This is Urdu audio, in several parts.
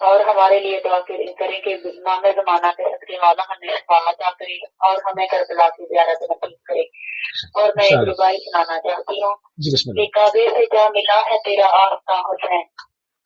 اور ہمارے لیے دعا کریں کہ امام زمانہ کے صدقے والا ہمیں شفاعت عطا کرے اور ہمیں کربلا کی زیارت نصیب کرے۔ اور میں ایک انشاءاللہ ربائی سنانا چاہتی ہوں جی بسم کہ اللہ کعبے سے جا ملا ہے تیرا آستاں حسین،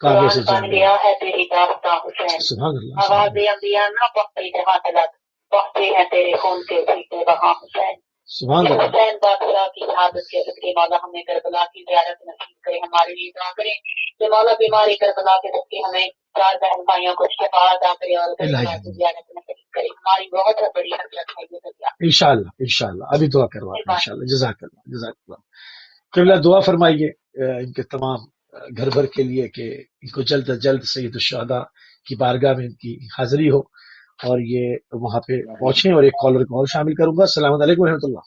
کعبے قرآن سے بن جامع گیا ہے تیری داستاں حسین، سبحان اللہ سبحان آواز انبیاء نہ پہنچی جہاں تلک، پہنچے ہیں تیرے خون کے سیتے وہاں حسین۔ اللہ سبحان کہ اللہ حسین بادشاہ کی شہادت کے صدقے مولا ہمیں کربلا کی زیارت نصیب کرے، ہمارے لیے دعا کریں کہ مولا بیماری کربلا کے صدقے ہمیں چار بہن بھائیوں کو شفا عطا کرے اور کربلا کی الہی زیارت نصیب کرے۔ ہماری بہت بڑی حسرت ہے یہ دریا۔ انشاءاللہ انشاءاللہ ابھی دعا کرواتے ہیں مہربانی۔ انشاءاللہ جزاک اللہ قبلہ دعا فرمائیے ان کے تمام گھر بھر کے لیے کہ ان کو جلد از جلد سید الشہداء کی بارگاہ میں ان کی حاضری ہو اور یہ وہاں پہ پہنچیں۔ اور ایک کالر کو اور شامل کروں گا۔ السلام علیکم و رحمۃ اللہ۔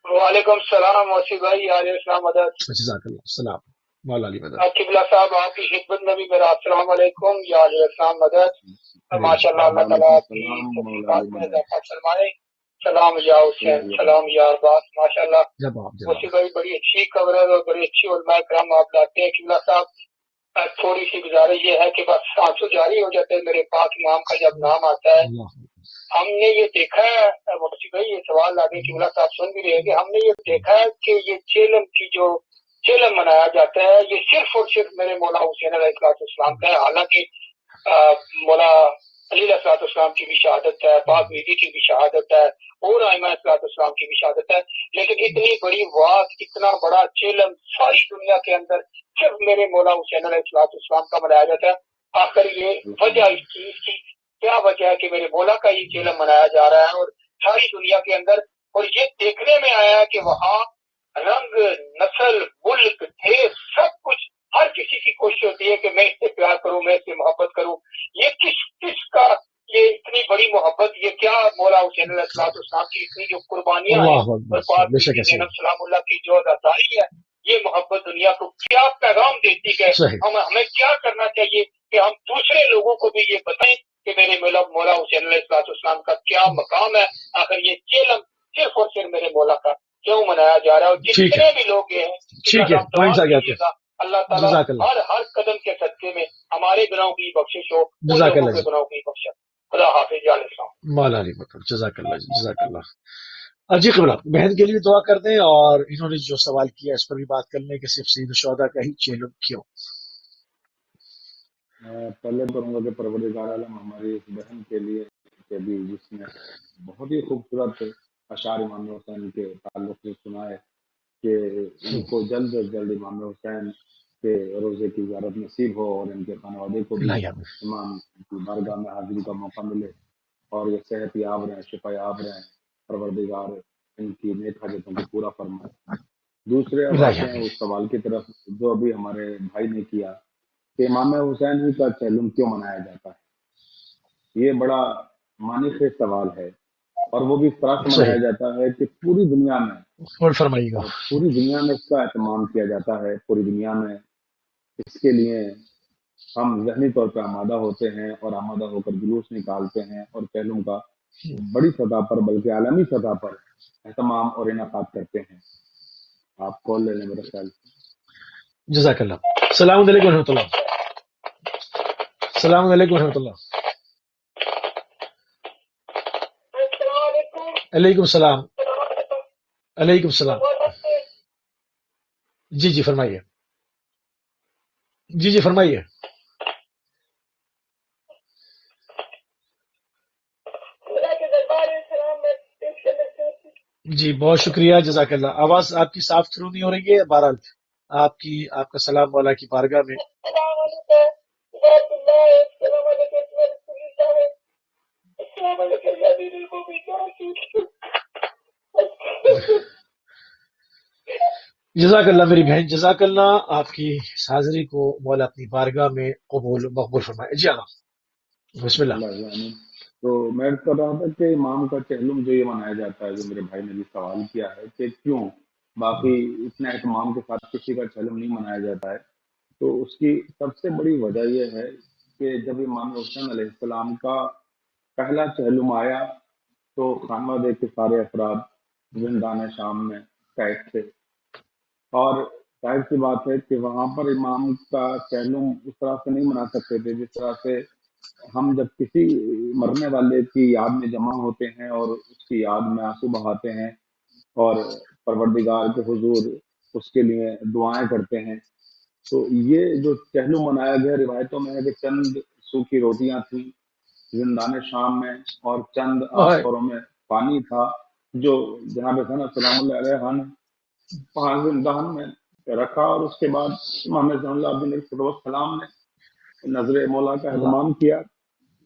وعلیکم السلام موسی بھائی، علیہ السلام مدد۔ جزاک اللہ السلام مولا علی مدد۔ قبلہ صاحب آپ کی خدمت میں بھی میرا السلام علیکم یا علیہ السلام مدد۔ ماشاء اللہ، اللہ تعالیٰ آپ کی وعلیکم السلام مولا علی توفیقات میں مدد۔ اضافہ فرمائے۔ سلام یا حسین، سلام یا عباس۔ ماشاء اللہ جب آپ موسی جناب بھائی بڑی اچھی کوریج اور بڑی اچھی علماء کرام آپ لاتے ہیں۔ قبلہ صاحب تھوڑی سی گزارش یہ ہے کہ بس آنسو جاری ہو جاتے ہیں میرے پاک امام کا جب نام آتا ہے۔ اللہ ہم نے یہ دیکھا ہے مفتی بھائی، یہ سوال آگے قبلہ صاحب سن بھی رہے کہ ہم نے یہ دیکھا ہے کہ یہ چیلم کی جو چیلم منایا جاتا ہے یہ صرف اور صرف میرے مولا حسین علیہ السلام کا ہے۔ حالانکہ مولا علی علیہ السلام کی بھی شہادت ہے، پاک بیوی کی بھی شہادت ہے، اور ائمہ السلام کی بھی شہادت ہے، لیکن اتنی بڑی وات، اتنا بڑا چیلم ساری دنیا کے اندر صرف میرے مولا حسین علیہ السلام کا منایا جاتا ہے۔ آخر یہ وجہ اس چیز کی کیا وجہ ہے کہ میرے مولا کا یہ چیلم منایا جا رہا ہے اور ساری دنیا کے اندر، اور یہ دیکھنے میں آیا ہے کہ وہاں رنگ، نسل، ملک، دیش، سب کچھ ہر کسی کی کوشش ہوتی ہے کہ میں اس سے پیار کروں، میں اس سے محبت کروں۔ یہ کس کا یہ اتنی بڑی محبت، یہ کیا مولا حسین علیہ السلام کی اتنی جو قربانیاں ہیں اللہ اور اکبر پاک بے بی شک بی ایسے زینب سلام اللہ کی جو اداکاری ہے، یہ محبت دنیا کو کیا پیغام دیتی ہے۔ صحیح ہمیں کیا کرنا چاہیے کہ ہم دوسرے لوگوں کو بھی یہ بتائیں کہ میرے مولا حسین علیہ السلام کا کیا مقام ہے۔ آخر یہ چیلم صرف اور صرف میرے مولا کا کیوں منایا جا رہا ہے، اور ٹھیک ہے جتنے بھی لوگ یہ ہیں ٹھیک ہے پوائنٹس آ گیا کیجیے گا اللہ تعالیٰ جزاک اللہ ہر قدم کے صدقے میں ہمارے گناہوں کی بخشش ہو، ان جزاک لوگوں اللہ کے جی گناہوں کی بخشش۔ خدا حافظ، علیہ السلام۔ مولا علی مدد جزاک اللہ جی جزاک اللہ۔ جی قبلہ بہن کے لیے دعا کر دیں اور انہوں نے جو سوال کیا اس پر بھی بات کر لیں کہ صرف سید الشہداء کا ہی چیلم کیوں۔ میں پہلے کروں گا کہ پروردگار عالم ہماری اس بہن کے لیے کہ بھی جس نے بہت ہی خوبصورت اشعار امام حسین کے تعلق سے سنا ہے کہ ان کو جلد از جلد امام حسین کے روزے کی زیارت نصیب ہو اور ان کے خانوادے کو بھی اللہ آمین امام کی بارگاہ میں حاضری کا موقع ملے اور یہ صحت یاب رہیں، شفا یاب رہیں۔ پروردگار ان کی نیک حاجتوں کو پورا فرمائے۔ دوسرے اب اللہ آتے ہیں آمین اس سوال کی طرف جو ابھی ہمارے بھائی نے کیا کہ امام حسین ہی کا چہلم کیوں منایا جاتا ہے۔ یہ بڑا معنی خیز سوال ہے اور وہ بھی اس طرح سے منایا صحیح جاتا ہے کہ پوری دنیا میں اور فرمائیے گا اس کا اہتمام کیا جاتا ہے۔ پوری دنیا میں اس کے لیے ہم ذہنی طور پہ آمادہ ہوتے ہیں اور آمادہ ہو کر جلوس نکالتے ہیں اور چہلم کا بڑی سطح پر بلکہ عالمی سطح پر اہتمام اور انعقاد کرتے ہیں۔ آپ کال لے لیں میرے خیال سے۔ جزاک اللہ۔ السلام علیکم ورحمۃ اللہ۔ السلام علیکم ورحمۃ اللہ۔ السلام علیکم۔ علیکم السلام علیکم السلام۔ جی جی فرمائیے جی جی فرمائیے۔ جی بہت شکریہ جزاک اللہ۔ آواز آپ کی صاف تھرو نہیں ہو رہی ہے، بہرحال آپ کا سلام مولا کی بارگاہ میں۔ السلام علیکم، السلام علیکم، السلام علیکم یا امیر المومنین۔ جزاک اللہ میری بہن، جزاک اللہ، آپ کی اس حاضری کو مولا اپنی بارگاہ میں قبول مقبول فرمائے۔ جی اللہ بسم اللہ۔ اللہ آمین۔ تو میں کر رہا تھا کہ امام کا چہلم جو یہ منایا جاتا ہے، جو میرے بھائی نے بھی سوال کیا ہے کہ کیوں باقی اتنے اہتمام کے ساتھ کسی کا چہلم نہیں منایا جاتا ہے، تو اس کی سب سے بڑی وجہ یہ ہے کہ جب امام حسین علیہ السلام کا پہلا چہلم آیا تو خانوادے کے سارے افراد زندان شام میں قید تھے اور ظاہر سی بات ہے کہ وہاں پر امام کا چہلم اس طرح سے نہیں منا سکتے تھے جس طرح سے ہم جب کسی مرنے والے کی یاد میں جمع ہوتے ہیں اور اس کی یاد میں آنسو بہاتے ہیں اور پروردگار کے حضور اس کے لیے دعائیں کرتے ہیں، تو یہ جو چہلم منایا گیا روایتوں میں ہے کہ چند سوکھی روٹیاں تھیں زندان شام میں اور چند آستروں میں پانی تھا جو جناب حسن السلام اللہ علیہ نے پانچ زندان میں رکھا، اور اس کے بعد امام صلی اللہ علیہ السلام نے نظر مولا کا اللہ اہتمام کیا،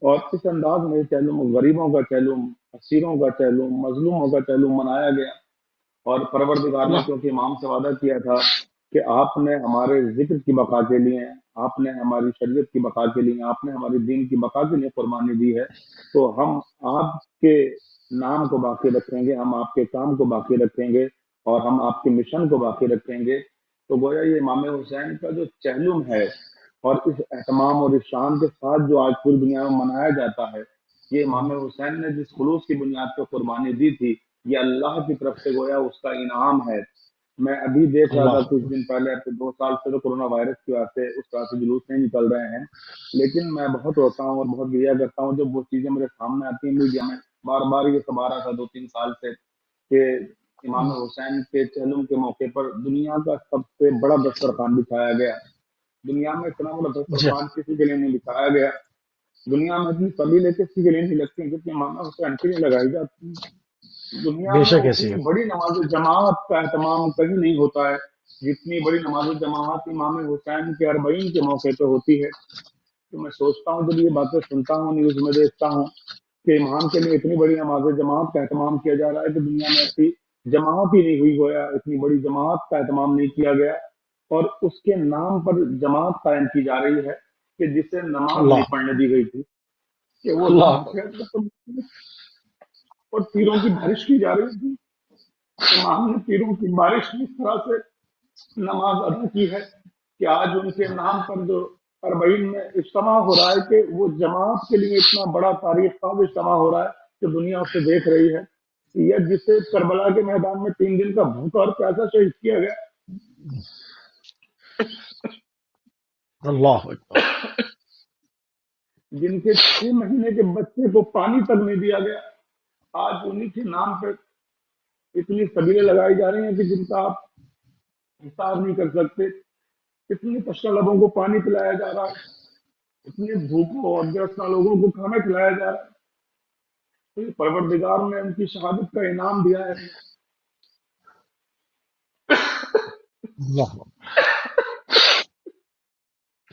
اور اس انداز میں چہلم غریبوں کا چہلم، اسیروں کا چہلم، مظلوموں کا چہلم منایا گیا۔ اور پروردگار نے اللہ کیونکہ امام سے وعدہ کیا تھا کہ آپ نے ہمارے ذکر کی بقا کے لیے، آپ نے ہماری شریعت کی بقا کے لیے، آپ نے ہماری دین کی بقا کے لیے قربانی دی ہے، تو ہم آپ کے نام کو باقی رکھیں گے، ہم آپ کے کام کو باقی رکھیں گے، اور ہم آپ کے مشن کو باقی رکھیں گے۔ تو گویا یہ امام حسین کا جو چہلم ہے اور اس اہتمام اور اس شان کے ساتھ جو آج پوری دنیا میں منایا جاتا ہے، یہ امام حسین نے جس خلوص کی بنیاد پہ قربانی دی تھی، یہ اللہ کی طرف سے گویا اس کا انعام ہے۔ میں ابھی دیکھ رہا تھا اللہ کچھ دن پہلے، اب 2 سال سے تو کورونا وائرس کی وجہ سے اس طرح سے جلوس نہیں نکل رہے ہیں، لیکن میں بہت روتا ہوں اور بہت گریا کرتا ہوں جب وہ چیزیں میرے سامنے آتی ہیں میڈیا میں۔ بار بار یہ سب آ رہا تھا 2-3 سال سے کہ امام حسین کے چہلم کے موقع پر دنیا کا سب سے بڑا دسترخوان بچھایا گیا۔ دنیا میں اتنا بڑا جی دسترخوان کسی کے لیے نہیں بچھایا گیا، دنیا میں اتنی قبیلے کسی کے لیے نہیں لگتی ہیں جتنی امام حسین کے لیے لگائی جاتی ہیں۔ دنیا بے میں شک ایسی اتنی ہے بڑی نماز جماعت کا اہتمام کہیں نہیں ہوتا ہے جتنی بڑی نماز جماعت امام حسین کے 40 کے موقع پہ ہوتی ہے۔ تو میں سوچتا ہوں جب یہ باتیں سنتا ہوں، نیوز میں دیکھتا ہوں کہ امام کے لیے اتنی بڑی نماز جماعت کا اہتمام کیا جا رہا ہے کہ دنیا میں ایسی جماعت ہی نہیں ہوئی، گویا اتنی بڑی جماعت کا اہتمام نہیں کیا گیا، اور اس کے نام پر جماعت قائم کی جا رہی ہے کہ جسے نماز نہیں اللہ پڑھنے دی گئی تھی کہ وہ اللہ وہاں سے اور تیروں کی بارش کی جا رہی تھی۔ امام نے تیروں کی بارش میں اس طرح سے نماز ادا کی ہے کہ آج ان کے نام پر جو 40 میں اجتماع ہو رہا ہے کہ وہ جماعت کے لیے اتنا بڑا تاریخ ساز اجتماع ہو رہا ہے کہ دنیا اسے دیکھ رہی ہے، یا جسے کربلا کے میدان میں 3 دن کا بھوکا اور پیاسا شہید کیا گیا، اللہ اکبر جن کے 6 مہینے کے بچے کو پانی تک نہیں دیا گیا، آج انہی کے نام پہ اتنی سبیلیں لگائی جا رہی ہیں کہ جن کا آپ حساب نہیں کر سکتے۔ اتنے تشنہ لبوں کو پانی پلایا جا رہا ہے، اتنے بھوکوں اور گرسنہ لوگوں کو کھانا کھلایا جا رہا ہے۔ تو یہ پروردگار نے ان کی شہادت کا انعام دیا ہے۔ اللہ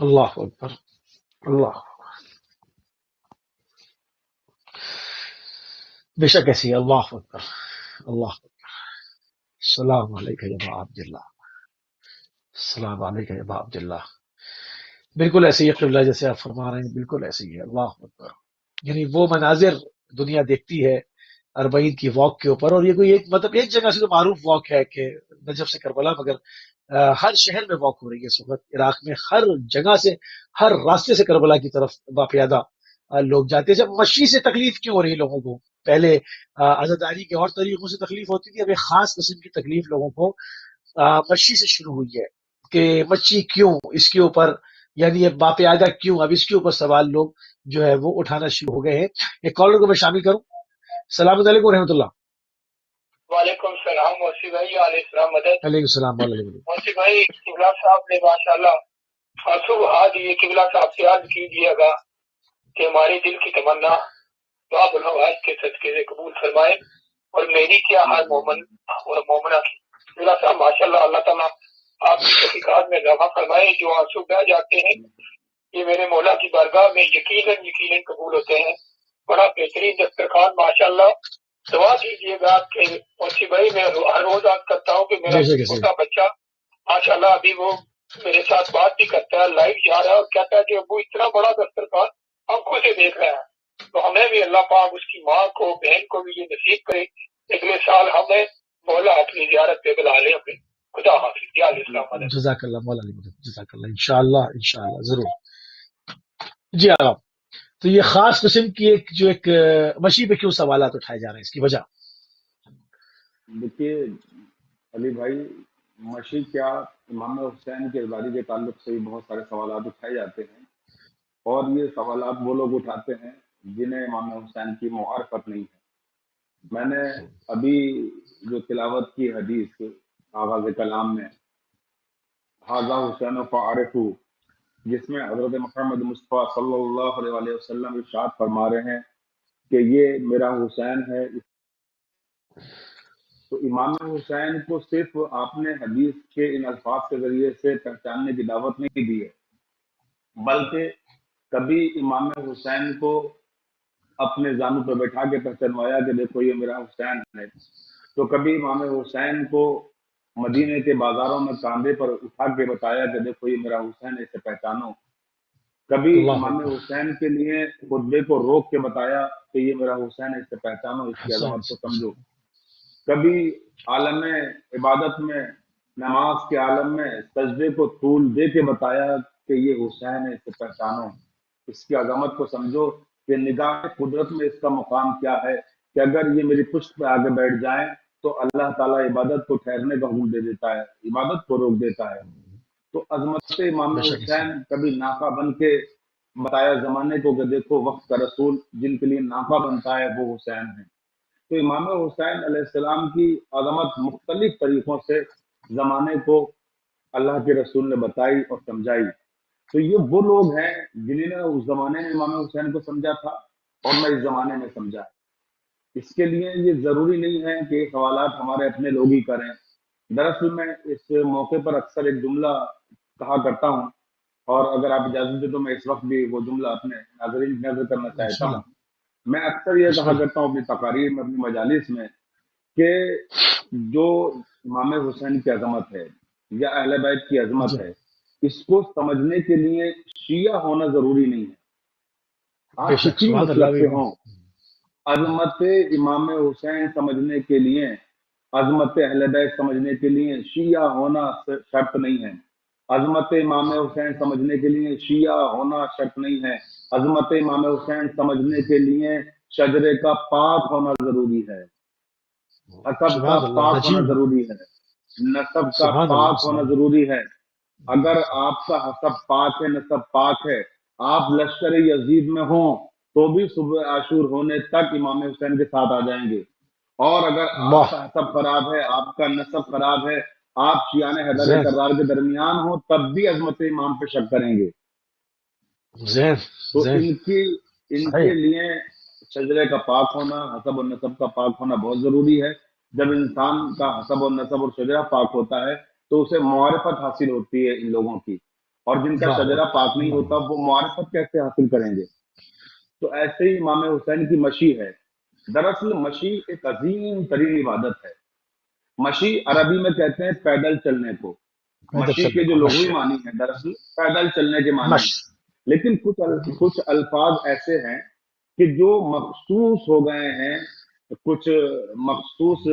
اللہ اکبر اللہ بے شک ایسی ہے اللہ اکبر اللہ اکبر السلام علیکم یا ابا عبداللہ السلام علیکم یا ابا عبداللہ بالکل ایسے ہی ہے قبلہ جیسے آپ فرما رہے ہیں، بالکل ایسے ہی ہے اللہ اکبر۔ یعنی وہ مناظر دنیا دیکھتی ہے 40 کی واک کے اوپر، اور یہ کوئی ایک مطلب ایک جگہ سے تو معروف واک ہے کہ نجف سے کربلا، مگر ہر شہر میں واک ہو رہی ہے اس وقت عراق میں، ہر جگہ سے ہر راستے سے کربلا کی طرف باپیادہ لوگ جاتے ہیں۔ جب مچھی سے تکلیف کیوں ہو رہی ہے لوگوں کو؟ پہلے عزاداری کے اور طریقوں سے تکلیف ہوتی تھی، اب ایک خاص قسم کی تکلیف لوگوں کو مچھی سے شروع ہوئی ہے کہ مچھی کیوں اس کے اوپر، یعنی یہ باپیادہ کیوں، اب اس کے اوپر سوال لوگ جو ہے وہ اٹھانا شروع ہو گئے ہیں۔ ایک کالر کو میں شامل کروں۔ السلام علیکم ورحمۃ اللہ۔ وعلیکم السلام موسی بھائی، علیہ السلام مدد۔ علیکم السلام علیکم۔ موسی بھائی، قبلہ صاحب نے ماشاءاللہ آنسو بہا دیے۔ قبلہ صاحب سے عرض کیجیے گا کہ ہمارے دل کی تمنا باب الحوائج کے صدقے سے قبول فرمائے، اور میری کیا حال مومن اور مومنہ کی۔ قبلہ صاحب ماشاءاللہ اللہ تعالیٰ آپ کی تحقیقات میں اضافہ فرمائے۔ جو آنسو بہ جاتے ہیں یہ میرے مولا کی بارگاہ میں یقیناً قبول ہوتے ہیں۔ بڑا بہترین دسترخوان ماشاءاللہ۔ دعا کیجیے گا کہ موسی بھائی میں ہر روز عرض کرتا ہوں کہ میرا چھوٹا بچہ ماشاءاللہ ابھی وہ میرے ساتھ بات بھی کرتا ہے، لائیو جا رہا ہے اور کہتا ہے کہ ابو اتنا بڑا دسترخوان آنکھوں سے دیکھ رہے ہیں۔ تو ہمیں بھی اللہ پاک اس کی ماں کو، بہن کو بھی یہ نصیب کرے، اگلے سال ہمیں مولا اپنی زیارت پہ بلا لے ہمیں۔ خدا حافظ۔ یا علیہ السلام۔ جزاک اللہ مولا علی مدد، جزاک اللہ، انشاءاللہ ضرور۔ جی آپ تو یہ خاص قسم کی ایک مچھی پہ کیوں سوالات اٹھائے جا رہے ہیں، اس کی وجہ؟ دیکھیے علی بھائی، مشی کیا، امام حسین کے ازاری کے تعلق سے بھی بہت سارے سوالات اٹھائے جاتے ہیں، اور یہ سوالات وہ لوگ اٹھاتے ہیں جنہیں امام حسین کی معرفت نہیں ہے۔ میں نے ابھی جو تلاوت کی حدیث آغاز کلام میں، ھذا حسین فعرفو، جس میں حضرت محمد مصطفیٰ صلی اللہ علیہ وآلہ وسلم ارشاد فرما رہے ہیں کہ یہ میرا حسین ہے، تو امام حسین کو صرف آپ نے حدیث کے ان الفاظ کے ذریعے سے پہچاننے کی دعوت نہیں دی ہے، بلکہ کبھی امام حسین کو اپنے زانو پہ بیٹھا کے پہچانوایا کہ دیکھو یہ میرا حسین ہے، تو کبھی امام حسین کو مدینے کے بازاروں میں کاندھے پر اٹھا کے بتایا کہ دیکھو یہ میرا حسین ہے، اسے پہچانو۔ کبھی اللہ امام اکبر، حسین کے لیے خطبے کو روک کے بتایا کہ یہ میرا حسین ہے، اسے پہچانو، اس کی حسین عظمت کو سمجھو۔ کبھی عالم عبادت میں، نماز کے عالم میں سجدے کو طول دے کے بتایا کہ یہ حسین ہے، اسے پہچانو، اس کی عظمت کو سمجھو، کہ نگاہ قدرت میں اس کا مقام کیا ہے کہ اگر یہ میری پشت پہ آگے بیٹھ جائیں تو اللہ تعالیٰ عبادت کو ٹھہرنے کا حکم دے دیتا ہے، عبادت کو روک دیتا ہے۔ تو عظمت امام بے شک حسین کبھی ناکا بن کے بتایا زمانے کو کہ دیکھو وقت کا رسول جن کے لیے ناکا بنتا ہے وہ حسین ہے۔ تو امام حسین علیہ السلام کی عظمت مختلف طریقوں سے زمانے کو اللہ کے رسول نے بتائی اور سمجھائی۔ تو یہ وہ لوگ ہیں جنہوں نے اس زمانے میں امام حسین کو سمجھا تھا اور میں اس زمانے میں سمجھا۔ اس کے لیے یہ ضروری نہیں ہے کہ یہ سوالات ہمارے اپنے لوگ ہی کریں۔ دراصل میں اس موقع پر اکثر ایک جملہ کہا کرتا ہوں، اور اگر آپ اجازت دیں تو میں اس وقت بھی وہ جملہ اپنے ناظرین کی نظر کرنا بسم چاہتا ہوں۔ اللہ، میں اکثر یہ بسم کہا اللہ، کرتا ہوں اپنی تقاریر میں، اپنی مجالس میں، کہ جو امام حسین کی عظمت ہے یا اہل بیت کی جی عظمت ہے، اس کو سمجھنے کے لیے شیعہ ہونا ضروری نہیں ہے۔ بے آپ شک، کسی بھی سبحان اللہ مسلک بھی، سے ہوں، عظمت امام حسین سمجھنے کے لیے، عظمت اہل بیت سمجھنے کے لیے شیعہ ہونا شرط نہیں ہے۔ عظمت امام حسین سمجھنے کے لیے شیعہ ہونا شرط نہیں ہے۔ عظمت امام حسین سمجھنے کے لیے شجرے کا پاک ہونا ضروری ہے، حسب کا سبحان اللہ، پاک ہونا عجیب بات، ضروری ہے، نسب کا سبحان اللہ، پاک ہونا سبحان ضروری ہے۔ اگر آپ کا حسب پاک ہے، نسب پاک ہے، آپ لشکر یزید میں ہوں تو بھی صبح عاشور ہونے تک امام حسین کے ساتھ آ جائیں گے، اور اگر آپ اللہ، کا حسب خراب ہے، آپ کا نسب خراب ہے، آپ شیعان حیدر زین، کرار کے درمیان ہوں، تب بھی عظمت امام پہ شک کریں گے۔ زین، تو زین، ان صحیح، کے لیے شجرے کا پاک ہونا، حسب و نسب کا پاک ہونا بہت ضروری ہے۔ جب انسان کا حسب و نسب اور شجرہ پاک ہوتا ہے تو اسے معرفت حاصل ہوتی ہے ان لوگوں کی، اور جن کا اللہ شجرہ اکبر، پاک نہیں اللہ ہوتا اکبر، وہ معرفت کیسے حاصل کریں گے؟ تو ایسے ہی امام حسین کی مشی ہے۔ دراصل مشی ایک عظیم ترین عبادت ہے۔ مشی عربی میں کہتے ہیں پیدل چلنے کو۔ پیدل مشی چلنے کے جو کو، لغوی مشی، معنی ہیں دراصل پیدل چلنے کے معنی مش، ہیں، لیکن کچھ الفاظ ایسے ہیں کہ جو مخصوص ہو گئے ہیں کچھ مخصوص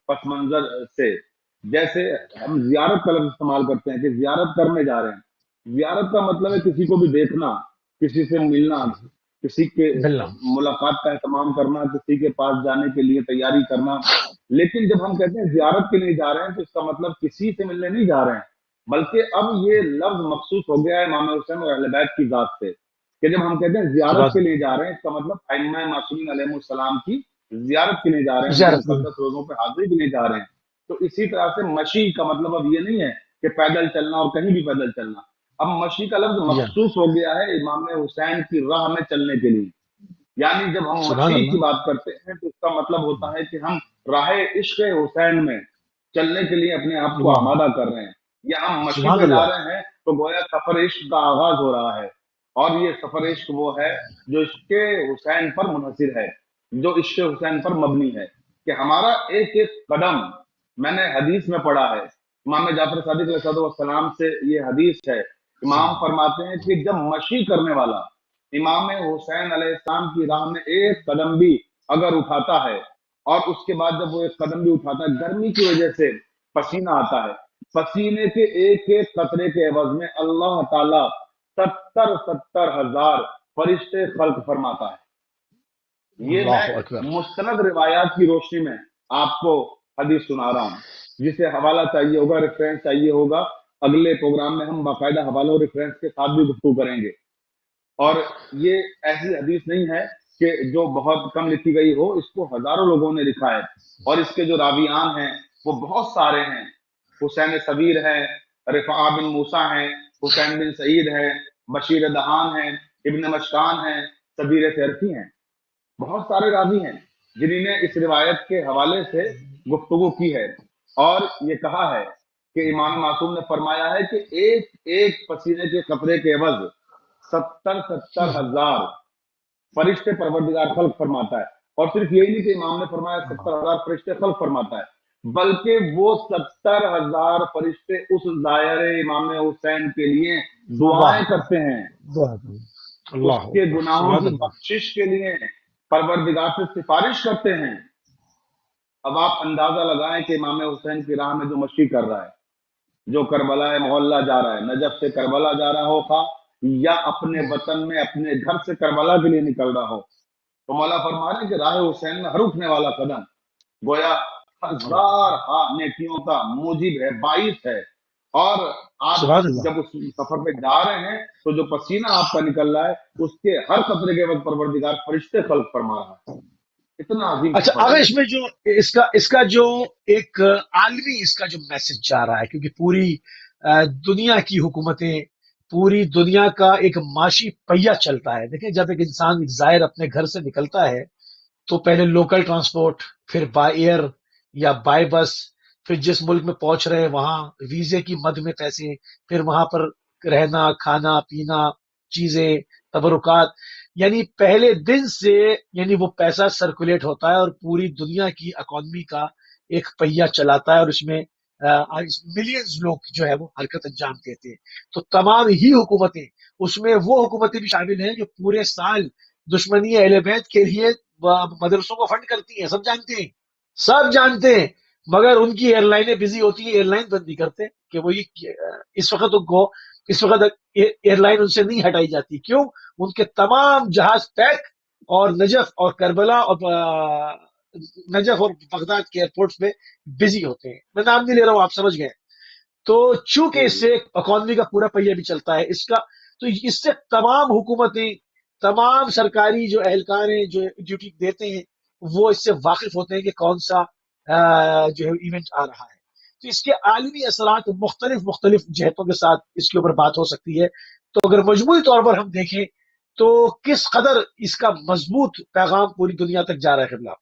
پس منظر سے، جیسے ہم زیارت کا لفظ استعمال کرتے ہیں کہ زیارت کرنے جا رہے ہیں۔ زیارت کا مطلب ہے کسی کو بھی دیکھنا، کسی سے ملنا، کسی کے بلّم، ملاقات کا اہتمام کرنا، کسی کے پاس جانے کے لیے تیاری کرنا۔ لیکن جب ہم کہتے ہیں زیارت کے لیے جا رہے ہیں تو اس کا مطلب کسی سے ملنے نہیں جا رہے ہیں، بلکہ اب یہ لفظ مخصوص ہو گیا ہے امام حسین اور اہل بیت کی ذات سے، کہ جب ہم کہتے ہیں زیارت سبحان کے لیے اللہ، جا رہے ہیں اس کا مطلب ائمہ معصومین علیہ السلام کی زیارت کے لیے جا رہے ہیں، ان کے زیارت میں، مقدس روزوں پہ حاضری کے لیے جا رہے ہیں۔ تو اسی طرح سے مشی کا مطلب اب یہ نہیں ہے کہ پیدل چلنا اور کہیں بھی پیدل چلنا، اب مشی کا لفظ یا مخصوص ہو گیا ہے امام حسین کی راہ میں چلنے کے لیے۔ یعنی جب ہم سبحان مشی کی اللہ، بات کرتے ہیں تو اس کا مطلب ہوتا ہے کہ ہم راہ عشق حسین میں چلنے کے لیے اپنے آپ کو اللہ، آمادہ کر رہے ہیں، یا ہم مشی سبحان پہ جا اللہ، رہے ہیں تو گویا سفر عشق کا آغاز ہو رہا ہے۔ اور یہ سفر عشق وہ ہے جو عشق حسین پر منحصر ہے، جو عشق حسین پر مبنی ہے، کہ ہمارا ایک ایک قدم، میں نے حدیث میں پڑھا ہے، امام جعفر صادق علیہ السلام سے یہ حدیث ہے، امام فرماتے ہیں کہ جب مشی کرنے والا امام حسین علیہ السلام کی راہ میں ایک قدم بھی اگر اٹھاتا ہے، اور اس کے بعد جب وہ ایک قدم بھی اٹھاتا ہے، گرمی کی وجہ سے پسینہ آتا ہے، پسینے کے ایک ایک قطرے کے عوض میں اللہ تعالیٰ 70,000 فرشتے خلق فرماتا ہے۔ یہ میں اللہ اکبر، مستند روایات کی روشنی میں آپ کو حدیث سنا رہا ہوں۔ جسے حوالہ چاہیے ہوگا، ریفرنس چاہیے ہوگا، اگلے پروگرام میں ہم باقاعدہ حوالوں اور ریفرنس کے ساتھ بھی گفتگو کریں گے۔ اور یہ ایسی حدیث نہیں ہے کہ جو بہت کم لکھی گئی ہو، اس کو ہزاروں لوگوں نے لکھا ہے، اور اس کے جو راویان ہیں وہ بہت سارے ہیں۔ حسین صبیر ہے، رفاع بن موسیٰ ہیں، حسین بن سعید ہے، بشیر دہان ہیں، ابن مشکان ہیں، صبیر فہرتی ہیں، بہت سارے راوی ہیں جنہوں نے اس روایت کے حوالے سے گفتگو کی ہے، اور یہ کہا ہے کہ امام معصوم نے فرمایا ہے کہ ایک ایک پسینے کے قطرے کے عوض 70,000 فرشتے پروردگار خلق فرماتا ہے۔ اور صرف یہی نہیں کہ امام نے فرمایا 70,000 فرشتے خلق فرماتا ہے، بلکہ وہ 70,000 فرشتے اس ظاہر امام حسین کے لیے دعائیں کرتے ہیں، اس اللہ کے گناہوں سبحان کی اللہ۔ بخشش کے لیے پروردگار سے سفارش کرتے ہیں۔ اب آپ اندازہ لگائیں کہ امام حسین کی راہ میں جو مشی کر رہا ہے، جو کربلا معلّہ جا رہا ہے، نجف سے کربلا جا رہا ہو خواہ، یا اپنے وطن میں اپنے گھر سے کربلا کے لیے نکل رہا ہو، تو مولا فرما رہے ہیں کہ راہ حسین میں ہر اٹھنے والا قدم گویا ہزار نیکیوں کا موجب ہے، باعث ہے۔ اور آپ سبحان اللہ۔ جب اس سفر پہ جا رہے ہیں تو جو پسینہ آپ کا نکل رہا ہے، اس کے ہر قطرے کے وقت پروردگار فرشتے خلق فرما رہا ہے۔ اتنا عظیم اچھا سفر اگر ہے اس یہ۔ میں جو اس کا جو ایک عالمی اس کا جو میسج جا رہا ہے، کیونکہ پوری دنیا کی حکومتیں، پوری دنیا کا ایک معاشی پہیہ چلتا ہے۔ دیکھیں جب ایک انسان ایک زائر اپنے گھر سے نکلتا ہے تو پہلے لوکل ٹرانسپورٹ، پھر بائی ایئر یا بائی بس، پھر جس ملک میں پہنچ رہے ہیں وہاں ویزے کی مد میں پیسے، پھر وہاں پر رہنا، کھانا پینا، چیزیں، تبرکات، یعنی پہلے دن سے یعنی وہ پیسہ سرکولیٹ ہوتا ہے اور پوری دنیا کی اکانومی کا ایک پہیہ چلاتا ہے، اور اس میں ملینز لوگ جو ہے وہ حرکت انجام دیتے ہیں۔ تو تمام ہی حکومتیں، اس میں وہ حکومتیں بھی شامل ہیں جو پورے سال دشمنی اہل بیت کے لیے مدرسوں کو فنڈ کرتی ہیں، سب جانتے ہیں، سب جانتے ہیں، مگر ان کی ایئر لائنیں بزی ہوتی ہیں، ایئر لائن بند نہیں کرتے کہ وہ اس وقت ان کو اس وقت ایئر لائن ان سے نہیں ہٹائی جاتی۔ کیوں؟ ان کے تمام جہاز پیک، اور نجف اور کربلا اور نجف اور بغداد کے ایئرپورٹس پہ بزی ہوتے ہیں۔ میں نام نہیں لے رہا ہوں، آپ سمجھ گئے۔ تو چونکہ جی اس جی سے اکانومی کا پورا پہیہ بھی چلتا ہے اس کا، تو اس سے تمام حکومتیں، تمام سرکاری جو اہلکار ہیں جو ڈیوٹی دیتے ہیں، وہ اس سے واقف ہوتے ہیں کہ کون سا جو ہے ایونٹ آ رہا ہے۔ تو اس کے عالمی اثرات مختلف جہتوں کے ساتھ اس کے اوپر بات ہو سکتی ہے۔ تو اگر مجموعی طور پر ہم دیکھیں تو کس قدر اس کا مضبوط پیغام پوری دنیا تک جا رہا ہے قبلہ۔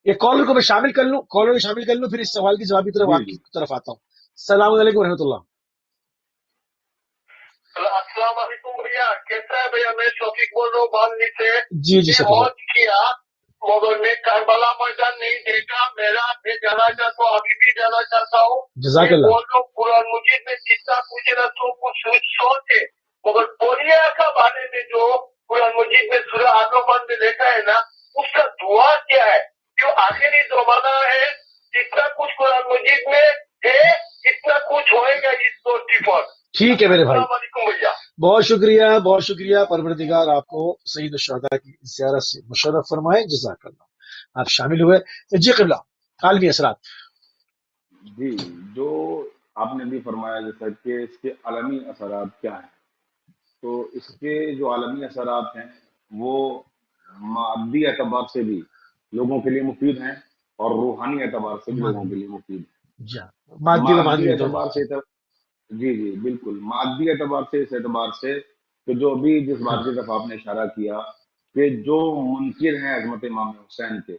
ایک کالر کو میں شامل کر لوں، پھر اس سوال کی جواب کی طرف جی آپ جی کی طرف آتا ہوں۔ السلام علیکم ورحمۃ اللہ۔ السلام علیکم بھیا، کیسا ہے بھیا؟ میں شوفیق بول رہا ہوں بانلی سے۔ جی سفر بہت کیا مگر میں کربلا میدان نہیں دیکھا، میرا میں جانا چاہتا ہوں، ابھی بھی جانا چاہتا ہوں۔ جزاک میں اللہ۔ بول رہا ہوں قرآن مجید میں جتنا کچھ ہے نا تو کچھ سوچے، مگر بولیا کا بارے میں جو قرآن مجید میں سورہ آل عمران میں لکھا ہے نا، اس کا دعا کیا ہے؟ جو آخری زمانہ ہے، جتنا کچھ قرآن مجید میں ہے اتنا کچھ ہوئے گا اس دوستی پر۔ ٹھیک ہے میرے بھائی، السلام علیکم بھیا۔ بہت شکریہ، پروردگار آپ کو سعید الشہداء کی زیارت سے مشرف فرمائے، جزاک اللہ۔ آپ شامل ہوئے جی قبلہ، عالمی اثرات۔ جی، جو آپ نے بھی فرمایا جیسا کہ اس کے عالمی اثرات کیا ہیں، تو اس کے جو عالمی اثرات ہیں وہ مادی اعتبار سے بھی لوگوں کے لیے مفید ہیں، اور روحانی اعتبار سے بھی لوگوں کے لیے مفید ہیں۔ جی مادی و مادی معنوی دونوں۔ اعتبار سے جی جی بالکل، مادی اعتبار سے اس اعتبار سے کہ جو بھی جس بات کی طرف آپ نے اشارہ کیا کہ جو منکر ہیں عظمت امام حسین کے،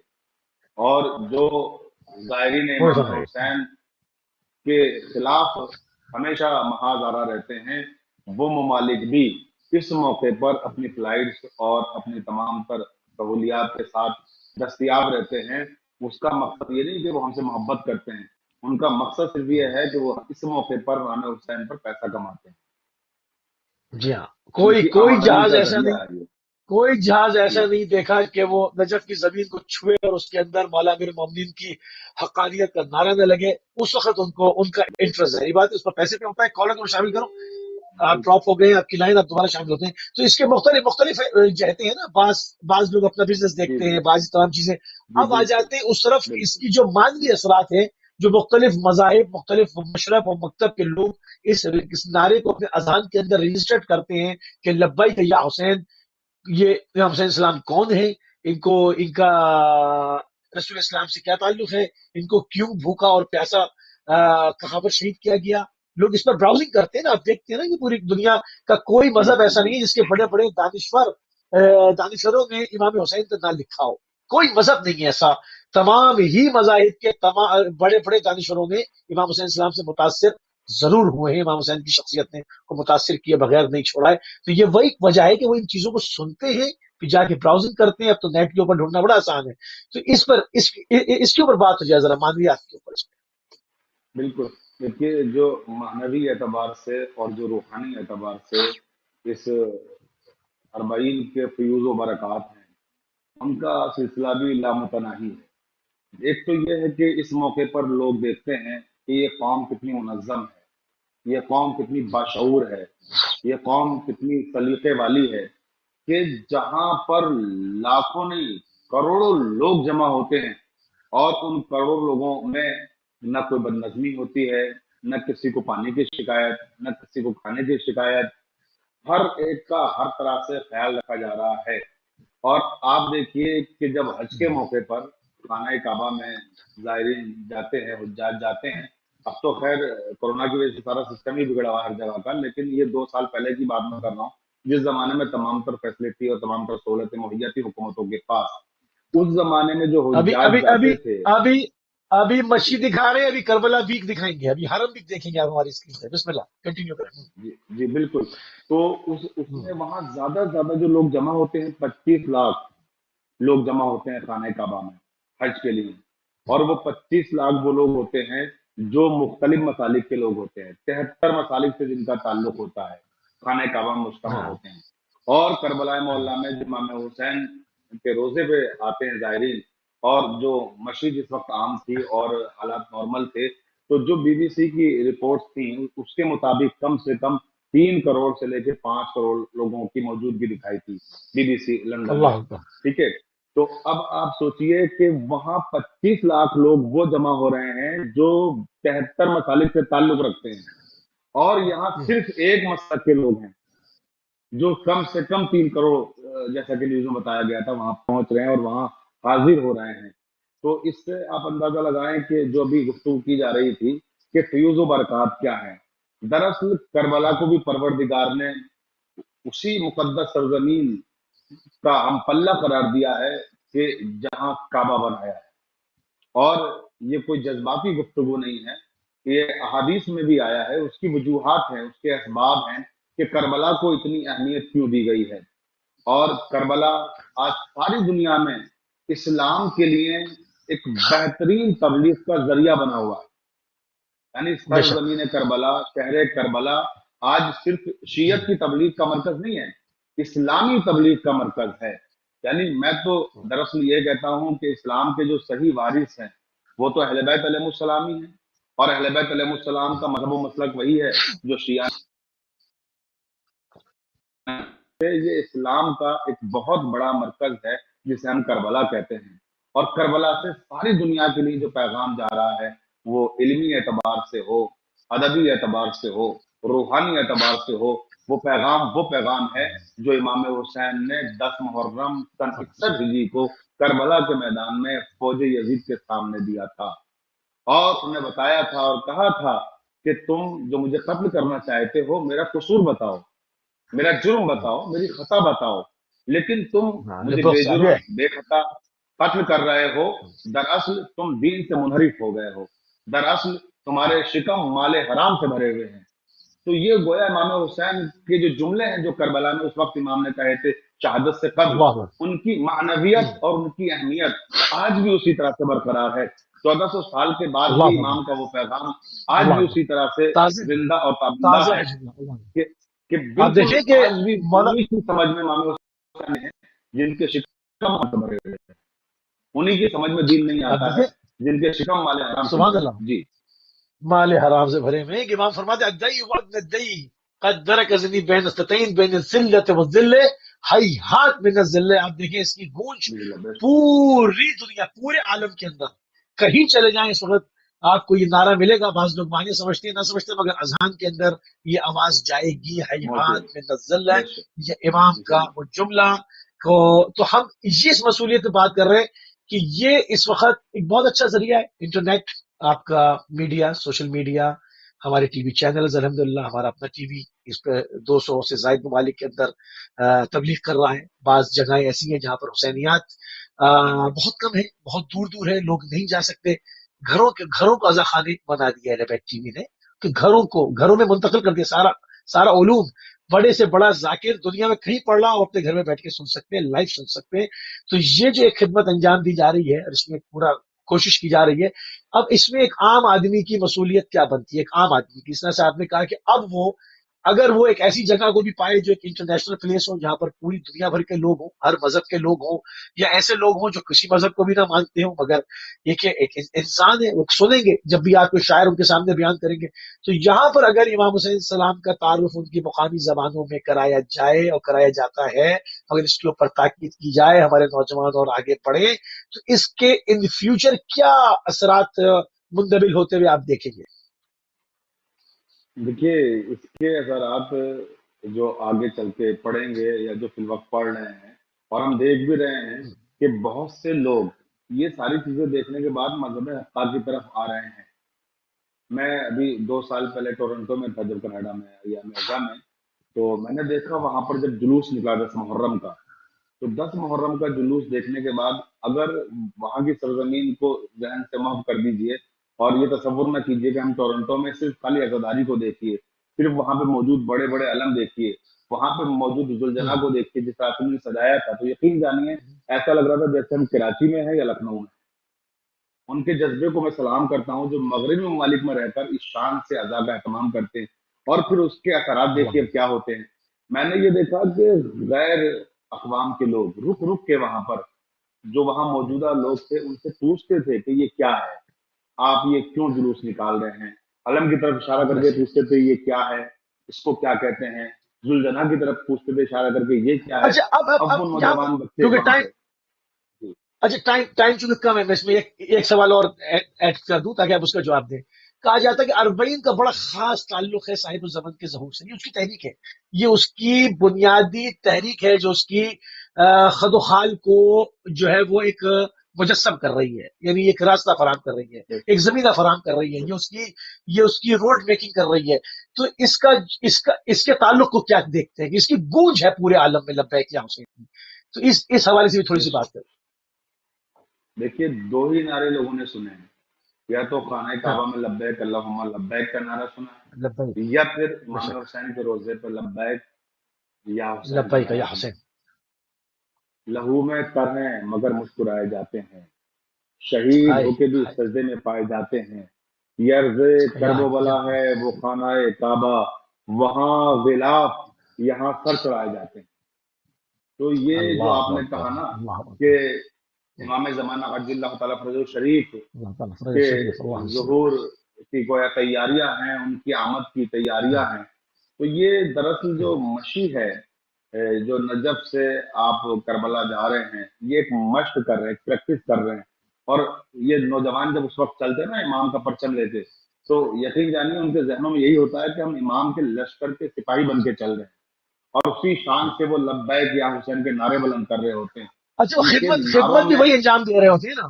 اور جو زائرین امام حسین کے خلاف ہمیشہ محاذ آرا رہتے ہیں، وہ ممالک بھی اس موقع پر اپنی فلائٹس اور اپنی تمام تر سہولیات کے ساتھ دستیاب رہتے ہیں۔ اس کا مقصد یہ نہیں کہ وہ ہم سے محبت کرتے ہیں، ان کا مقصد صرف یہ ہے کہ وہ اس موقع پر امام حسین پر پیسہ کماتے ہیں۔ جی ہاں، ان کی کوئی آمدنی جہاز کا ایسا ذریعہ نہیں، ہے یہ۔ کوئی جہاز جی ایسا نہیں دیکھا کہ وہ نجف کی زمین کو چھوئے اور اس کے اندر مولا امیر المومنین کی حقانیت کا نعرہ نہ لگے۔ اس وقت ان کا انٹرسٹ ظاہری بات ہے اس پر پیسے پہ ہوتا ہے۔ کالر کو شامل کرو، آپ ڈراپ ہو گئے، آپ کی لائن، آپ دوبارہ شامل ہوتے ہیں۔ تو اس کے مختلف جہتیں ہیں نا، بعض لوگ اپنا بزنس جی دیکھتے جی ہیں، بعض تمام چیزیں۔ جی اب آ بالکل جاتے ہیں اس طرف، اس بالکل کی جو مانوی اثرات ہیں جو مختلف مذاہب، مختلف مشرب اور مکتب کے لوگ اس نعرے کو اپنے اذان کے اندر رجسٹرڈ کرتے ہیں کہ لبیک یا حسین. یہ امام حسین السلام کون ہے، ان کا رسول اسلام سے کیا تعلق ہے، ان کو کیوں بھوکا اور پیاسا کہاں پر شہید کیا گیا. لوگ اس پر براؤزنگ کرتے ہیں نا. آپ دیکھتے ہیں نا کہ پوری دنیا کا کوئی مذہب ایسا نہیں ہے جس کے بڑے بڑے دانشوروں نے امام حسین کا نام لکھا ہو. کوئی مذہب نہیں ہے ایسا. تمام ہی مذاہب کے تمام بڑے بڑے دانشوروں نے امام حسین السلام سے متاثر ضرور ہوئے ہیں. امام حسین کی شخصیت نے کو متاثر کیے بغیر نہیں چھوڑا ہے. تو یہ وہی وجہ ہے کہ وہ ان چیزوں کو سنتے ہیں، پھر جا کے براؤزنگ کرتے ہیں. اب تو نیٹ کے اوپر ڈھونڈنا بڑا آسان ہے. تو اس کے اوپر بات ہو جائے ذرا، معنویات کے اوپر. بالکل. دیکھیے، جو معنوی اعتبار سے اور جو روحانی اعتبار سے اس اربعین کے فیوز و برکات ہیں، ان کا سلسلہ بھی لامتناہی ہے. ایک تو یہ ہے کہ اس موقع پر لوگ دیکھتے ہیں کہ یہ قوم کتنی منظم ہے، یہ قوم کتنی باشعور ہے، یہ قوم کتنی سلیقے والی ہے، کہ جہاں پر لاکھوں نہیں کروڑوں لوگ جمع ہوتے ہیں اور ان کروڑوں لوگوں میں نہ کوئی بد نظمی ہوتی ہے، نہ کسی کو پانی کی شکایت، نہ کسی کو کھانے کی شکایت. ہر ایک کا ہر طرح سے خیال رکھا جا رہا ہے. اور آپ دیکھیے کہ جب حج کے موقع پر خانہ کعبہ میں زائرین جاتے ہیں، حجاج جاتے ہیں. اب تو خیر کورونا کی وجہ سے سارا سسٹم ہی بگڑا ہوا ہے ہر جگہ کا، لیکن یہ 2 سال پہلے کی بات میں کر رہا ہوں، جس زمانے میں تمام تر فیسلٹی اور تمام تر سہولتیں مہیا تھی حکومتوں کے پاس. اس زمانے میں جو ابھی حجاج ابھی ابھی جاتے تھے. ابھی ابھی مسجد دکھا رہے ہیں، ابھی کربلا ویک دکھائیں گے، ابھی حرم ویک دیکھیں گے آپ ہماری اسکرین پہ. بسم اللہ کنٹینیو کریں. جی جی بالکل. تو اس میں وہاں زیادہ سے زیادہ جو لوگ جمع ہوتے ہیں 25 لاکھ لوگ جمع ہوتے ہیں خانہ کعبہ میں حج کے لیے. اور وہ 25 لاکھ وہ لوگ ہوتے ہیں جو مختلف مسالک کے لوگ ہوتے ہیں. 73 مسالک سے جن کا تعلق ہوتا ہے خانہ کعبہ میں مجتمع ہوتے ہیں. اور کربلا معلیٰ میں جو امام حسین کے روزے پہ آتے ہیں زائرین، اور جو مسجد اس وقت عام تھی اور حالات نارمل تھے، تو جو بی بی سی کی رپورٹس تھیں اس کے مطابق کم سے کم 3 کروڑ سے لے کے 5 کروڑ لوگوں کی موجودگی دکھائی تھی بی بی سی لندن میں. اللہ اکبر. ٹھیک ہے. تو اب آپ سوچئے کہ وہاں 25 لاکھ لوگ وہ جمع ہو رہے ہیں جو 73 مسالک سے تعلق رکھتے ہیں، اور یہاں صرف ایک مسلک کے لوگ ہیں جو کم سے کم 3 کروڑ جیسا کہ نیوز میں بتایا گیا تھا وہاں پہنچ رہے ہیں اور وہاں حاضر ہو رہے ہیں. تو اس سے آپ اندازہ لگائیں کہ جو ابھی گفتگو کی جا رہی تھی کہ فیوز و برکات کیا ہے. دراصل کربلا کو بھی پروردگار نے اسی مقدس سرزمین کا ہم پلہ قرار دیا ہے کہ جہاں کعبہ بنایا ہے. اور یہ کوئی جذباتی گفتگو نہیں ہے، یہ احادیث میں بھی آیا ہے. اس کی وجوہات ہیں، اس کے اسباب ہیں کہ کربلا کو اتنی اہمیت کیوں دی گئی ہے. اور کربلا آج ساری دنیا میں اسلام کے لیے ایک بہترین تبلیغ کا ذریعہ بنا ہوا ہے. یعنی سرزمین کربلا، شہر کربلا آج صرف شیعت کی تبلیغ کا مرکز نہیں ہے، اسلامی تبلیغ کا مرکز ہے. یعنی میں تو دراصل یہ کہتا ہوں کہ اسلام کے جو صحیح وارث ہیں وہ تو اہل بیت علیہ السلام ہی ہیں، اور اہل بیت علیہ السلام کا مذہب و مسلک وہی ہے جو شیعہ. یہ اسلام کا ایک بہت بڑا مرکز ہے جسے ہم کربلا کہتے ہیں. اور کربلا سے ساری دنیا کے لیے جو پیغام جا رہا ہے وہ علمی اعتبار سے ہو، ادبی اعتبار سے ہو، روحانی اعتبار سے ہو، وہ پیغام ہے جو امام حسین نے 10 محرم سن 61 ہجری کو کربلا کے میدان میں فوج یزید کے سامنے دیا تھا. اور انہیں بتایا تھا اور کہا تھا کہ تم جو مجھے قتل کرنا چاہتے ہو میرا قصور بتاؤ، میرا جرم بتاؤ، میری خطا بتاؤ، لیکن تم مجھے بے جرم بے خطا قتل کر رہے ہو. دراصل تم دین سے منحرف ہو گئے ہو، دراصل تمہارے شکم مال حرام سے بھرے ہوئے ہیں. تو یہ گویا امام حسین کے جو جملے ہیں جو کربلا میں اس وقت امام نے کہے تھے شہادت سے قبل، ان کی معنویت اور ان کی اہمیت آج بھی اسی طرح سے برقرار ہے. 1400 سال کے بعد بھی امام کا وہ پیغام آج بھی اسی طرح سے زندہ اور تابندہ ہے کہ بالکل آج بھی انہی کی سمجھ میں امام حسین ہیں جن کے شکم بھرے ہوئے ہیں، انہی کی سمجھ میں دین نہیں آتا ہے جن کے شکم مال حرام سے بھرے. جی مال حرام سے بھرے میں. امام فرماتے الدئی وابن الدئی قد درکزنی بین الستین بین الذلۃ والذل ہیہات من الذل. آپ دیکھیں اس کی گونج پوری دنیا، پورے عالم کے اندر کہیں چلے جائیں اس وقت آپ کو یہ نعرہ ملے گا، بعض لوگ معنی سمجھتے ہیں نہ سمجھتے ہیں، مگر اذان کے اندر یہ آواز جائے گی، موجود حیات من الذلہ، بے شک یہ امام بے کا شک وہ جملہ کو. تو ہم اس مسئولیت پہ بات کر رہے ہیں کہ یہ اس وقت ایک بہت اچھا ذریعہ ہے انٹرنیٹ، آپ کا میڈیا، سوشل میڈیا، ہمارے ٹی وی چینلز، الحمدللہ ہمارا اپنا ٹی وی اس پہ 200 سے زائد ممالک کے اندر تبلیغ کر رہا ہے. بعض جگہیں ایسی ہیں جہاں پر حسینیات بہت کم ہے، بہت دور دور ہے، لوگ نہیں جا سکتے. گھروں کو ازا خانے بنا دیا ہے ٹی وی نے، کہ گھروں میں منتقل کر دیا سارا علوم. بڑے سے بڑا ذاکر دنیا میں کہیں پڑھ رہا ہو اپنے گھر میں بیٹھ کے سن سکتے ہیں، لائیو سن سکتے ہیں. تو یہ جو ایک خدمت انجام دی جا رہی ہے اور اس میں پورا کوشش کی جا رہی ہے. اب اس میں ایک عام آدمی کی مسئولیت کیا بنتی ہے؟ ایک عام آدمی کی، اس طرح سے آپ نے کہا کہ اب وہ اگر وہ ایک ایسی جگہ کو بھی پائے جو ایک انٹرنیشنل پلیس ہو، جہاں پر پوری دنیا بھر کے لوگ ہوں، ہر مذہب کے لوگ ہوں، یا ایسے لوگ ہوں جو کسی مذہب کو بھی نہ مانتے ہوں، مگر یہ کہ ایک انسان ہے، وہ سنیں گے جب بھی آپ کوئی شاعر ان کے سامنے بیان کریں گے. تو یہاں پر اگر امام حسین السلام کا تعارف ان کی مقامی زبانوں میں کرایا جائے اور کرایا جاتا ہے، اگر اس کے اوپر تاکید کی جائے، ہمارے نوجوان اور آگے پڑھیں، تو اس کے ان فیوچر کیا اثرات مندمل ہوتے ہوئے آپ دیکھیں گے؟ دیکھیے اس کے اثرات جو آگے چل کے پڑھیں گے یا جو فی الوقت پڑھ رہے ہیں، اور ہم دیکھ بھی رہے ہیں کہ بہت سے لوگ یہ ساری چیزیں دیکھنے کے بعد مذہب حقہ کی طرف آ رہے ہیں. میں ابھی 2 سال پہلے ٹورنٹو میں تھا جب کینیڈا میں یا امریکہ میں، تو میں نے دیکھا وہاں پر جب جلوس نکلا 10 محرم کا، تو 10 محرم کا جلوس دیکھنے کے بعد اگر وہاں کی سرزمین کو ذہن سے محو کر دیجئے اور یہ تصور نہ کیجئے کہ ہم ٹورنٹو میں صرف خالی عزاداری کو دیکھیے، صرف وہاں پہ موجود بڑے بڑے علم دیکھیے، وہاں پہ موجود ذوالجناح کو دیکھیے جس آدمی نے سجایا تھا، تو یقین جانیے ایسا لگ رہا تھا جیسے ہم کراچی میں ہیں یا لکھنؤ میں. ان کے جذبے کو میں سلام کرتا ہوں جو مغربی ممالک میں رہ کر اس شان سے ادا کا اہتمام کرتے ہیں. اور پھر اس کے اثرات دیکھیے اب کیا ہوتے ہیں. میں نے یہ دیکھا کہ غیر اقوام کے لوگ رک رک کے وہاں پر جو وہاں موجودہ لوگ تھے ان سے پوچھتے تھے کہ یہ کیا ہے، آپ یہ کیوں جلوس نکال رہے ہیں. علم کی طرف اشارہ کر کے پوچھتے تھے یہ کیا ہے، اس کو کیا کہتے ہیں. ذوالجناح کی طرف پوچھتے تھے اشارہ کر کے یہ کیا ہے. اچھا، اب اب وہ یہاں پر نوجوان بچے کیونکہ وہاں ٹائم، پہ جی اچھا ٹائم چونکہ کم ہے، میں اس میں ایک سوال اور ایڈ کر دوں تاکہ آپ اس کا جواب دیں. کہا جاتا ہے کہ اربعین کا بڑا خاص تعلق ہے صاحب الزمن کے ظہور سے. یہ اس کی تحریک ہے، یہ اس کی بنیادی تحریک ہے جو اس کی خد و خال کو جو ہے وہ ایک مجسم کر رہی ہے، یعنی ایک راستہ فراہم کر رہی ہے، ایک زمینہ فراہم کر رہی ہے، یہ اس کی روڈ میکنگ کر رہی ہے. تو اس کے تعلق کو کیا دیکھتے ہیں کہ اس کی گونج ہے پورے عالم میں لبیک یا حسین کی. تو اس حوالے سے بھی تھوڑی سی بات کریں. دیکھیے 2 ہی نعرے لوگوں نے سنے ہیں، یا تو خانہ ہاں، کعبہ میں لبیک اللہم لبیک کا نعرہ سنا لبیک، ہے، یا پھر بے امام شک، حسین کے روزے پہ لبیک یا حسین کا لبیک یا نعرہ سنا حسین. ہے. لہو میں تر ہیں مگر مسکرائے جاتے ہیں، شہید ہائے ہو کے بھی ہائے، سجدے میں پائے جاتے ہیں. یہ عرض کرب و یا بلا ہے وہ خانہ کعبہ، وہاں غلاف یہاں سر چڑھائے جاتے ہیں. تو یہ جو آپ اللہ نے اکبر، کہا نا اللہ کہ اکبر، امام زمانہ عجل اللہ تعالیٰ فرج شریف اللہ تعالیٰ فرج کے شریف، اللہ علیہ وسلم. ظہور کی گویا تیاریاں ہیں، ان کی آمد کی تیاریاں ہیں. تو یہ دراصل جو مشی ہے جو نجف سے آپ کربلا جا رہے ہیں، یہ ایک مشق کر رہے ہیں، ایک پریکٹس کر رہے ہیں. اور یہ نوجوان جب اس وقت چلتے ہیں نا امام کا پرچم لیتے، تو یقین جانیے ان کے ذہنوں میں یہی ہوتا ہے کہ ہم امام کے لشکر کے سپاہی بن کے چل رہے ہیں، اور اسی شان سے وہ لبیک یا حسین کے نعرے بلند کر رہے ہوتے ہیں. اچھا، وہ ان کے خدمت نعروں بھی میں وہی انجام دے رہے ہوتے ہیں نا.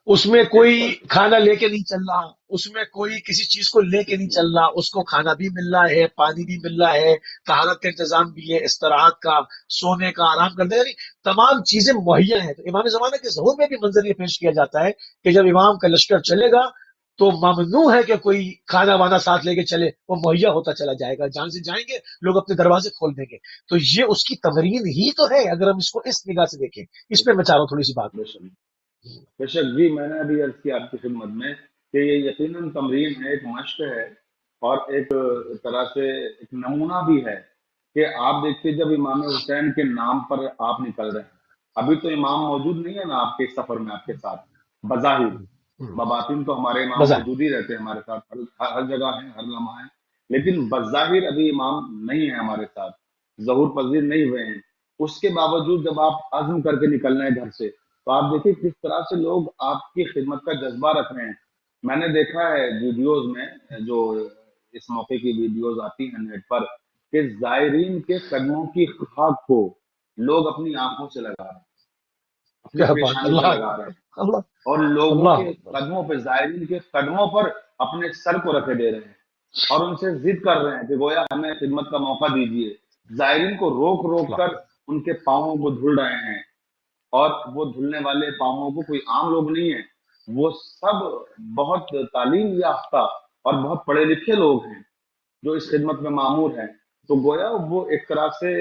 اس میں کوئی بالکل کھانا لے کے نہیں چل رہا، اس میں کوئی کسی چیز کو لے کے نہیں چل رہا، اس کو کھانا بھی مل رہا ہے، پانی بھی مل رہا ہے، طہارت کا انتظام بھی ہے، استراحت کا، سونے کا، آرام کرنے، یعنی تمام چیزیں مہیا ہیں. تو امام زمانہ کے ظہور میں بھی منظر یہ پیش کیا جاتا ہے کہ جب امام کا لشکر چلے گا تو ممنوع ہے کہ کوئی کھانا وانا ساتھ لے کے چلے، وہ مہیا ہوتا چلا جائے گا. جہاں سے جائیں گے لوگ اپنے دروازے کھول دیں گے. تو یہ اس کی تمرین ہی تو ہے اگر ہم اس کو اس نگاہ سے دیکھیں. اس پہ میں چاہ رہا ہوں تھوڑی سی بات بے کروں. شک بے شک جی. میں نے ابھی عرض کیا آپ کی خدمت میں کہ یہ یقیناً تمرین ہے، ایک مشق ہے، اور ایک طرح سے ایک نمونہ بھی ہے کہ آپ دیکھتے جب امام حسین کے نام پر آپ نکل رہے ہیں. ابھی تو امام موجود نہیں ہے نا آپ کے سفر میں آپ کے ساتھ بظاہر، بباطن تو ہمارے امام بظاہر موجود ہی رہتے ہیں ہمارے ساتھ، ہر جگہ ہیں، ہر لمحہ ہیں. لیکن بظاہر ابھی امام نہیں ہے ہمارے ساتھ، ظہور پذیر نہیں ہوئے ہیں. اس کے باوجود جب آپ عزم کر کے نکل رہے ہیں گھر سے، تو آپ دیکھیں کس طرح سے لوگ آپ کی خدمت کا جذبہ رکھ رہے ہیں. میں نے دیکھا ہے ویڈیوز میں جو اس موقع کی ویڈیوز آتی ہیں نیٹ پر کہ زائرین کے قدموں کی خاک کو لوگ اپنی آنکھوں سے لگا رہے ہیں، اپنی کیا بات، پیشانی پہ اللہ لگا رہے اکبر، ہیں، اللہ اور لوگوں اللہ کے اکبر، قدموں پہ، زائرین کے قدموں پر اپنے سر کو رکھے دے رہے ہیں اور ان سے ضد کر رہے ہیں کہ گویا ہمیں خدمت کا موقع دیجیے. زائرین کو روک روک اللہ کر ان کے پاؤں کو دھل رہے ہیں، اور وہ دھلنے والے پاؤں کو کوئی عام لوگ نہیں ہیں، وہ سب بہت تعلیم یافتہ اور بہت پڑھے لکھے لوگ ہیں جو اس خدمت میں معمور ہیں. تو گویا وہ ایک طرح سے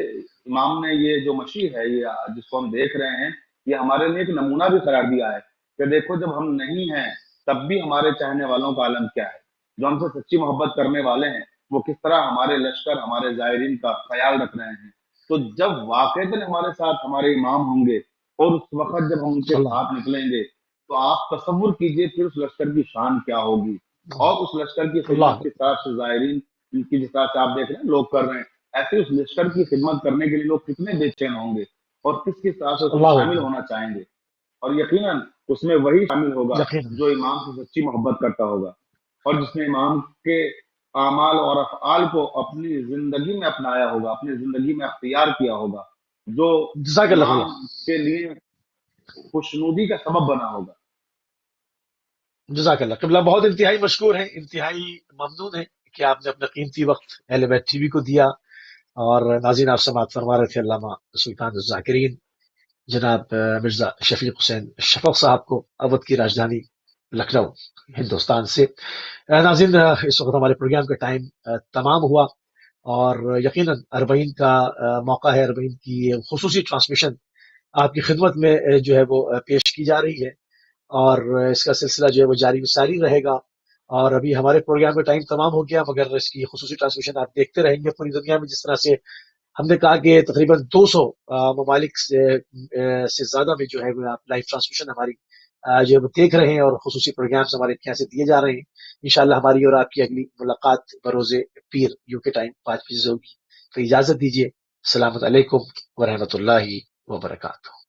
امام نے یہ جو مشی ہے، یہ جس کو ہم دیکھ رہے ہیں، یہ ہمارے لیے ایک نمونہ بھی قرار دیا ہے کہ دیکھو جب ہم نہیں ہیں تب بھی ہمارے چاہنے والوں کا عالم کیا ہے، جو ہم سے سچی محبت کرنے والے ہیں وہ کس طرح ہمارے لشکر، ہمارے زائرین کا خیال رکھ رہے ہیں. تو جب واقعتاً ہمارے ساتھ ہمارے امام ہوں گے اور اس وقت جب ہم ان کے اللہ ساتھ نکلیں گے تو آپ تصور کیجئے پھر اس لشکر کی شان کیا ہوگی، اور اس لشکر کی اللہ خدمت کے ساتھ سے زائرین ان کی جس طرح سے آپ دیکھ رہے ہیں لوگ کر رہے ہیں، ایسے اس لشکر کی خدمت کرنے کے لیے لوگ کتنے بے چین ہوں گے اور کس کس طرح سے اس میں اللہ شامل اکبر، ہونا چاہیں گے. اور یقیناً اس میں وہی شامل ہوگا یقیناً جو امام سے سچی محبت کرتا ہوگا اور جس نے امام کے اعمال اور افعال کو اپنی زندگی میں اپنایا ہوگا، اپنی زندگی میں اختیار کیا ہوگا، جو جزاک اللہ امام اللہ، کے لیے خوشنودی کا سبب بنا ہوگا. جزاک اللہ. قبلہ بہت انتہائی مشکور ہیں، انتہائی ممنون ہیں کہ آپ نے اپنا قیمتی وقت اہل بیت ٹی وی کو دیا. اور ناظرین، آپ سماعت فرما رہے تھے علامہ سلطان الذاکرین جناب مرزا شفیق حسین شفق صاحب کو، اودھ کی راجدھانی لکھنؤ ہندوستان سے. ناظرین، اس وقت ہمارے پروگرام کا ٹائم تمام ہوا، اور یقیناً اربعین کا موقع ہے، اربعین کی خصوصی ٹرانسمیشن آپ کی خدمت میں جو ہے وہ پیش کی جا رہی ہے، اور اس کا سلسلہ جو ہے وہ جاری و ساری رہے گا. اور ابھی ہمارے پروگرام کا ٹائم تمام ہو گیا، مگر اس کی خصوصی ٹرانسمیشن آپ دیکھتے رہیں گے پوری دنیا میں. جس طرح سے ہم نے کہا کہ تقریباً 200 ممالک سے زیادہ میں جو ہے وہ آپ لائیو ٹرانسمیشن ہماری جو ہے وہ دیکھ رہے ہیں، اور خصوصی پروگرامز ہمارے یہاں سے دیے جا رہے ہیں. انشاءاللہ ہماری اور آپ کی اگلی ملاقات بروز پیر یو کے ٹائم 5 بجے ہوگی. تو اجازت دیجیے. السلام علیکم ورحمۃ اللہ وبرکاتہ.